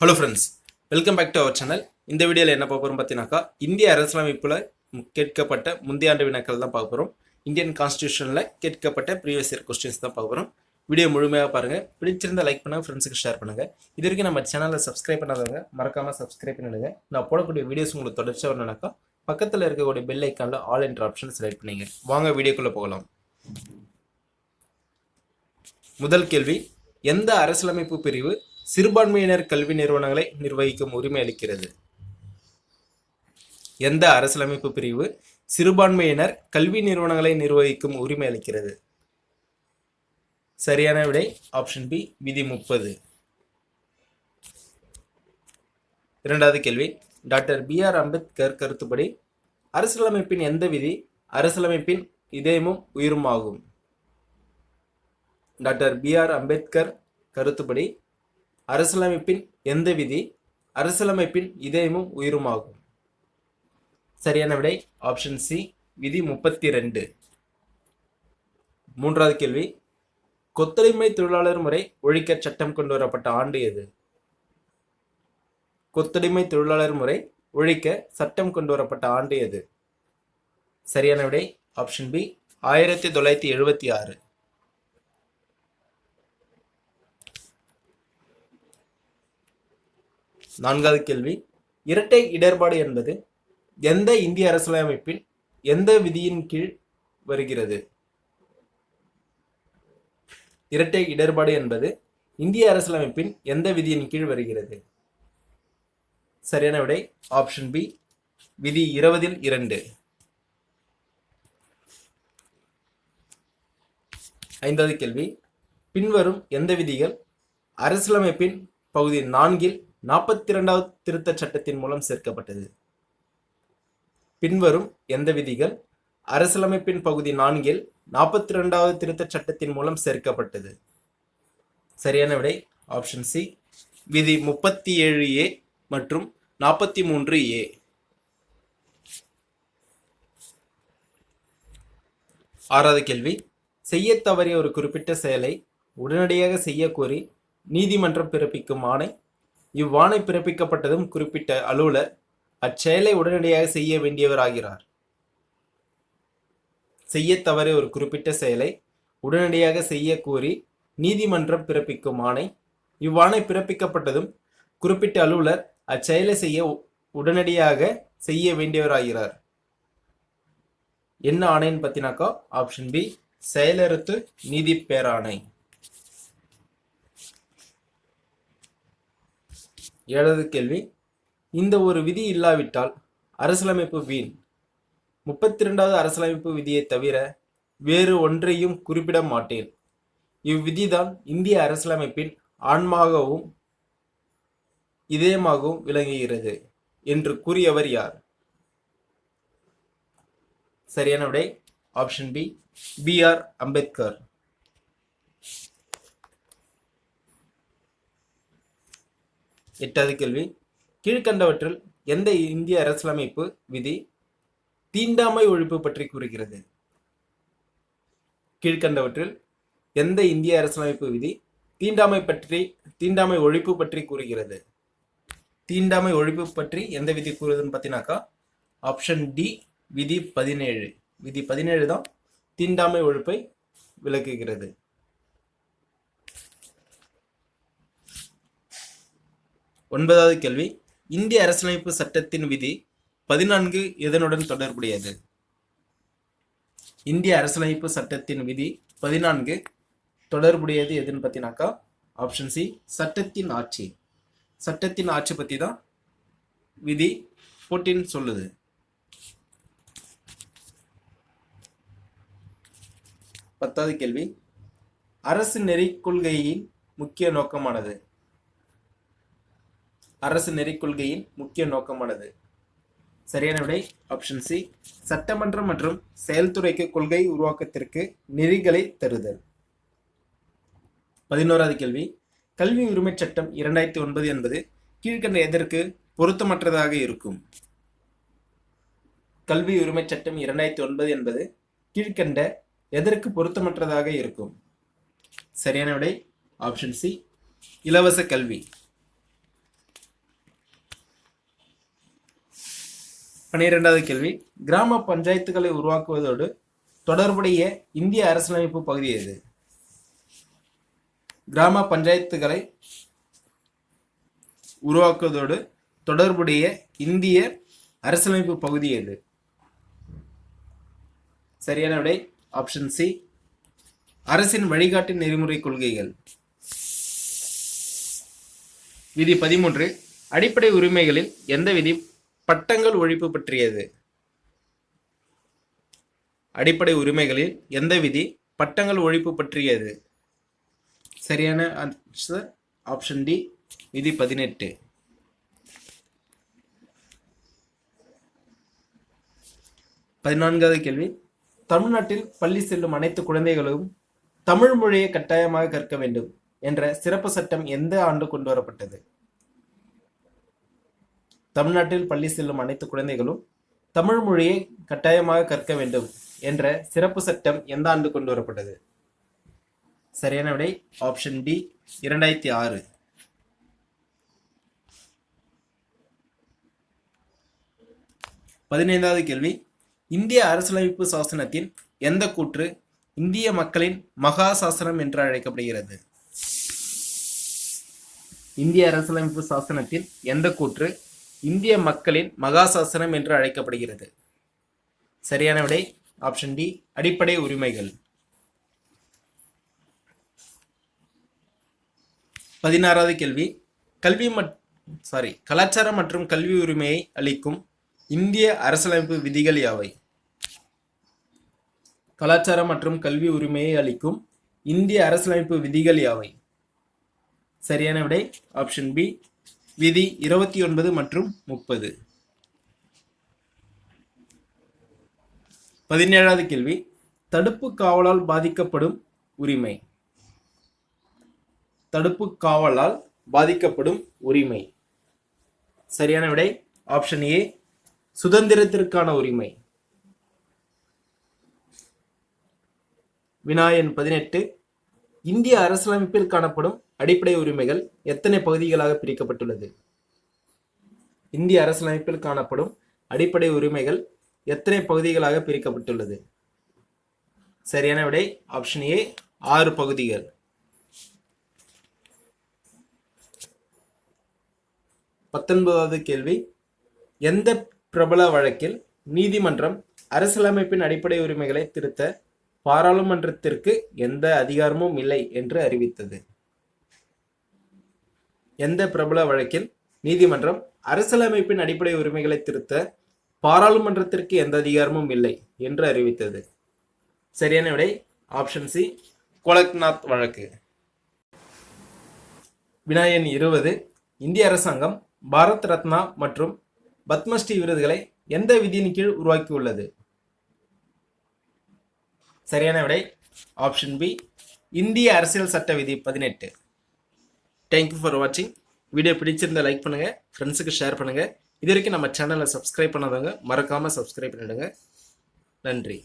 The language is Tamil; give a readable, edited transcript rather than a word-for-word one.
Hello friends, welcome back to our channel. இந்த வீடியோவில் என்ன பார்க்க போகிறோம் பார்த்தீங்கன்னாக்கா, இந்திய அரசியலமைப்பில் கேட்கப்பட்ட முந்தைய ஆண்டு வினாக்கள் தான் பார்க்க போகிறோம். இந்தியன் கான்ஸ்டியூஷனில் கேட்கப்பட்ட ப்ரீவியஸ் இயர் கொஸ்டின்ஸ் தான் பார்க்க போகிறோம். வீடியோ முழுமையாக பாருங்கள். பிடிச்சிருந்தால் லைக் பண்ணுங்கள், ஃப்ரெண்ட்ஸுக்கு ஷேர் பண்ணுங்கள். இது வரைக்கும் நம்ம சேனலில் சப்ஸ்கிரைப் பண்ணாதவங்க மறக்காமல் சப்ஸ்கிரைப் பண்ணிடுங்க. நான் போடக்கூடிய வீடியோஸ் உங்களுக்கு தொடர்ச்சியாக வரணுனாக்கா பக்கத்தில் இருக்கக்கூடிய பெல் ஐக்கானில் ஆல் என்ற ஆப்ஷன் செலக்ட் பண்ணிங்க. வாங்க வீடியோக்குள்ளே போகலாம். முதல் கேள்வி, எந்த அரசியலமைப்பு பிரிவு சிறுபான்மையினர் கல்வி நிறுவனங்களை நிர்வகிக்கும் உரிமை அளிக்கிறது? எந்த அரசியலமைப்பு பிரிவு சிறுபான்மையினர் கல்வி நிறுவனங்களை நிர்வகிக்கும் உரிமை அளிக்கிறது? சரியான விடை ஆப்ஷன் பி, விதி 30. இரண்டாவது கேள்வி, டாக்டர் B.R. அம்பேத்கர் கருத்துப்படி அரசியலமைப்பின் எந்த விதி அரசியலமைப்பின் இதயமும் உயிரும் ஆகும்? Doctor B.R. அம்பேத்கர் கருத்துப்படி அரசியலமைப்பின் எந்த விதி அரசியலமைப்பின் இதயமும் உயிருமாகும்? சரியான விடை ஆப்ஷன் சி, விதி 32. மூன்றாவது கேள்வி, கொத்தடிமை தொழிலாளர் முறை ஒழிக்க சட்டம் கொண்டு வரப்பட்ட ஆண்டு எது? கொத்தடிமை தொழிலாளர் முறை ஒழிக்க சட்டம் கொண்டு வரப்பட்ட ஆண்டு எது? சரியான விடை ஆப்ஷன் பி, 1976. நான்காவது கேள்வி, இரட்டை இடர்பாடு என்பது எந்த இந்திய அரசியலமைப்பின் எந்த விதியின் கீழ் வருகிறது? இரட்டை இடர்பாடு என்பது இந்திய அரசியலமைப்பின் எந்த விதியின் கீழ் வருகிறது? சரியான விடை ஆப்ஷன் பி, விதி 20(2). ஐந்தாவது கேள்வி, பின்வரும் எந்த விதிகள் அரசியலமைப்பின் பகுதி 4 42வது திருத்தச் சட்டத்தின் மூலம் சேர்க்கப்பட்டது? பின்வரும் எந்த விதிகள் அரசியலமைப்பின் பகுதி 4 42வது திருத்தச் சட்டத்தின் மூலம் சேர்க்கப்பட்டது? சரியான விடை ஆப்ஷன் சி, விதி 37A மற்றும் 43A. ஆறாவது கேள்வி, செய்ய தவறிய ஒரு குறிப்பிட்ட செயலை உடனடியாக செய்ய கோரி நீதிமன்றம் பிறப்பிக்கும் ஆணை. இவ்வாணை பிறப்பிக்கப்பட்டதும் குறிப்பிட்ட அலுவலர் அச்செயலை உடனடியாக செய்ய வேண்டியவர் ஆகிறார். செய்ய தவறிய ஒரு குறிப்பிட்ட செயலை உடனடியாக செய்ய கோரி நீதிமன்றம் பிறப்பிக்கும் ஆணை. இவ்வாணை பிறப்பிக்கப்பட்டதும் குறிப்பிட்ட அலுவலர் அச்செயலை செய்ய உடனடியாக செய்ய வேண்டியவர் ஆகிறார். என்ன ஆணைன்னு பத்தினாக்கா ஆப்ஷன் பி, செயலறுத்து நீதி பேராணை. ஏழாவது கேள்வி, இந்த ஒரு விதி இல்லாவிட்டால் அரசியலமைப்பு வீண். 32வது அரசியலமைப்பு விதியை தவிர வேறு ஒன்றையும் குறிப்பிட மாட்டேன். இவ்விதிதான் இந்திய அரசியலமைப்பின் ஆன்மாகவும் இதயமாகவும் விளங்குகிறது என்று கூறியவர் யார்? சரியான விடை ஆப்ஷன் பி, B.R. அம்பேத்கர். எட்டாவது கேள்வி, கீழ்கண்டவற்றில் எந்த இந்திய அரசியலமைப்பு விதி தீண்டாமை ஒழிப்பு பற்றி கூறுகிறது? கீழ்கண்டவற்றில் எந்த இந்திய அரசியலமைப்பு விதி தீண்டாமை ஒழிப்பு பற்றி கூறுகிறது? தீண்டாமை ஒழிப்பு பற்றி எந்த விதி கூறுதுன்னு பார்த்தீங்கன்னாக்கா ஆப்ஷன் டி, விதி 17. விதி 17 தான் தீண்டாமை ஒழிப்பை விளக்குகிறது. ஒன்பதாவது கேள்வி, இந்திய அரசியலமைப்பு சட்டத்தின் விதி 14 எதனுடன் தொடர்புடையது? இந்திய அரசியலமைப்பு சட்டத்தின் விதி 14 தொடர்புடையது எதுன்னு பார்த்தீங்கன்னாக்கா ஆப்ஷன் சி, சட்டத்தின் ஆட்சி. சட்டத்தின் ஆட்சி பற்றி தான் விதி 14 சொல்லுது. பத்தாவது கேள்வி, அரசு நெறிக் கொள்கையின் முக்கிய நோக்கமானது? அரசு நெறிக் கொள்கையின் முக்கிய நோக்கமானது. சரியான விடை ஆப்ஷன் சி, சட்டமன்றம் மற்றும் செயல்துறைக்கு கொள்கை உருவாக்கத்திற்கு நெறிகளை தருதல். 11வது கேள்வி, கல்வி உரிமை சட்டம் 2009 என்பது கீழ்கண்ட எதற்கு பொருத்தமற்றதாக இருக்கும்? கல்வி உரிமை சட்டம் 2009 என்பது கீழ்கண்ட எதற்கு பொருத்தமற்றதாக இருக்கும்? சரியான விடை ஆப்ஷன் சி, இலவச கல்வி. 12வது கேள்வி, கிராம பஞ்சாயத்துகளை உருவாக்குவதோடு தொடர்புடைய இந்திய அரசியலமைப்பு பகுதி எது? கிராம பஞ்சாயத்துகளை உருவாக்குவதோடு தொடர்புடைய இந்திய அரசியலமைப்பு பகுதி எது? சரியான விடை ஆப்ஷன் சி, அரசின் வழிகாட்டு நெறிமுறை கொள்கைகள். விதி 13, அடிப்படை உரிமைகளில் எந்த விதி பட்டங்கள் ஒழிப்பு பற்றியது? அடிப்படை உரிமைகளில் எந்த விதி பட்டங்கள் ஒழிப்பு பற்றியது? சரியான ஆன்சர் ஆப்ஷன் டி, விதி 18. 14வது கேள்வி, தமிழ்நாட்டில் பள்ளி செல்லும் அனைத்து குழந்தைகளும் தமிழ் மொழியை கட்டாயமாக கற்க வேண்டும் என்ற சிறப்பு சட்டம் எந்த ஆண்டு கொண்டு வரப்பட்டது? தமிழ்நாட்டில் பள்ளி செல்லும் அனைத்து குழந்தைகளும் தமிழ் மொழியை கட்டாயமாக கற்க வேண்டும் என்ற சிறப்பு சட்டம் எந்த ஆண்டு கொண்டு வரப்பட்டது? சரியான விடை ஆப்ஷன் டி, 2006. 15வது கேள்வி, இந்திய அரசியலமைப்பு சாசனத்தின் எந்த கூற்று இந்திய மக்களின் மகா சாசனம் என்று அழைக்கப்படுகிறது? இந்திய அரசியலமைப்பு சாசனத்தின் எந்த கூற்று இந்திய மக்களின் மகா சாசனம் என்று அழைக்கப்படுகிறது? சரியான விடை ஆப்ஷன் டி, அடிப்படை உரிமைகள். 16வது கேள்வி, கலாச்சாரம் மற்றும் கல்வி உரிமையை அளிக்கும் இந்திய அரசியலமைப்பு விதிகள் யாவை? கலாச்சாரம் மற்றும் கல்வி உரிமையை அளிக்கும் இந்திய அரசியலமைப்பு விதிகள் யாவை? சரியான விடை ஆப்ஷன் பி, விதி 29 மற்றும் 30. 17வது கேள்வி, தடுப்பு காவலால் பாதிக்கப்படும் உரிமை. தடுப்பு காவலால் பாதிக்கப்படும் உரிமை. சரியான விடை ஆப்ஷன் ஏ, சுதந்திரத்திற்கான உரிமை. வினாயன் 18, இந்திய அரசியலமைப்பில் காணப்படும் அடிப்படை உரிமைகள் எத்தனை பகுதிகளாக பிரிக்கப்பட்டுள்ளது? இந்திய அரசியலமைப்பில் காணப்படும் அடிப்படை உரிமைகள் எத்தனை பகுதிகளாக பிரிக்கப்பட்டுள்ளது? சரியான விடை ஆப்ஷன் ஏ, 6 பகுதிகள். 19வது கேள்வி, எந்த பிரபல வழக்கில் நீதிமன்றம் அரசியலமைப்பின் அடிப்படை உரிமைகளை திருத்த பாராளுமன்றத்திற்கு எந்த அதிகாரமும் இல்லை என்று அறிவித்தது? எந்த பிரபல வழக்கில் நீதிமன்றம் அரசியலமைப்பின் அடிப்படை உரிமைகளை திருத்த பாராளுமன்றத்திற்கு எந்த அதிகாரமும் இல்லை என்று அறிவித்தது? சரியான விடை ஆப்ஷன் சி, கோலக்நாத் வழக்கு. வினாயன் 20, இந்திய அரசாங்கம் பாரத் ரத்னா மற்றும் பத்மஸ்ரீ விருதுகளை எந்த விதியின் கீழ் உருவாக்கியுள்ளது? சரியான விடை ஆப்ஷன் பி, இந்திய அரசியல் சட்ட விதி 18. தேங்க்யூ ஃபார் வாட்சிங். வீடியோ பிடிச்சிருந்தா லைக் பண்ணுங்க, ஃப்ரெண்ட்ஸுக்கு ஷேர் பண்ணுங்க. இது வரைக்கும் நம்ம சேனலை சப்ஸ்கிரைப் பண்ணாதவங்க மறக்காம சப்ஸ்கிரைப் பண்ணிடுங்க. நன்றி.